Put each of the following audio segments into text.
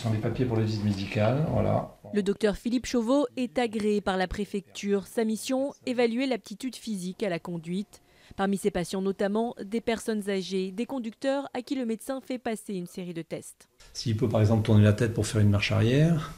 sont les papiers pour la visite médicale, voilà. Le docteur Philippe Chauveau est agréé par la préfecture. Sa mission, évaluer l'aptitude physique à la conduite. Parmi ses patients notamment, des personnes âgées, des conducteurs à qui le médecin fait passer une série de tests. S'il peut par exemple tourner la tête pour faire une marche arrière,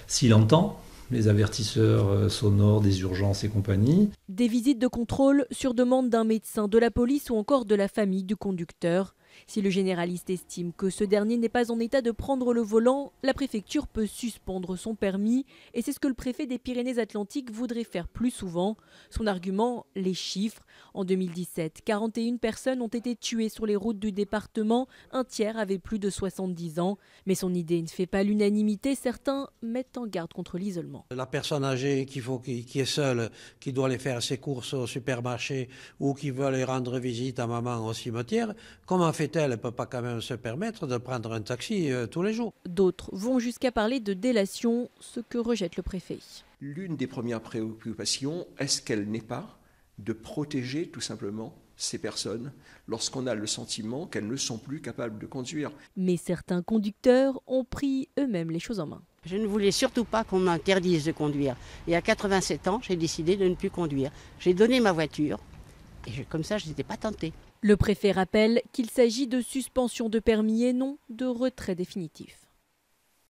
s'il entend les avertisseurs sonores des urgences et compagnie. Des visites de contrôle sur demande d'un médecin, de la police ou encore de la famille du conducteur. Si le généraliste estime que ce dernier n'est pas en état de prendre le volant, la préfecture peut suspendre son permis et c'est ce que le préfet des Pyrénées-Atlantiques voudrait faire plus souvent. Son argument, les chiffres. En 2017, 41 personnes ont été tuées sur les routes du département, un tiers avait plus de 70 ans. Mais son idée ne fait pas l'unanimité, certains mettent en garde contre l'isolement. La personne âgée qui est seule, qui doit aller faire ses courses au supermarché ou qui veut aller rendre visite à maman au cimetière, comment fait-elle? Elle ne peut pas quand même se permettre de prendre un taxi tous les jours. D'autres vont jusqu'à parler de délation, ce que rejette le préfet. L'une des premières préoccupations, est-ce qu'elle n'est pas de protéger tout simplement ces personnes lorsqu'on a le sentiment qu'elles ne sont plus capables de conduire. Mais certains conducteurs ont pris eux-mêmes les choses en main. Je ne voulais surtout pas qu'on m'interdise de conduire. Et à 87 ans, j'ai décidé de ne plus conduire. J'ai donné ma voiture et comme ça, je n'étais pas tentée. Le préfet rappelle qu'il s'agit de suspension de permis et non de retrait définitif.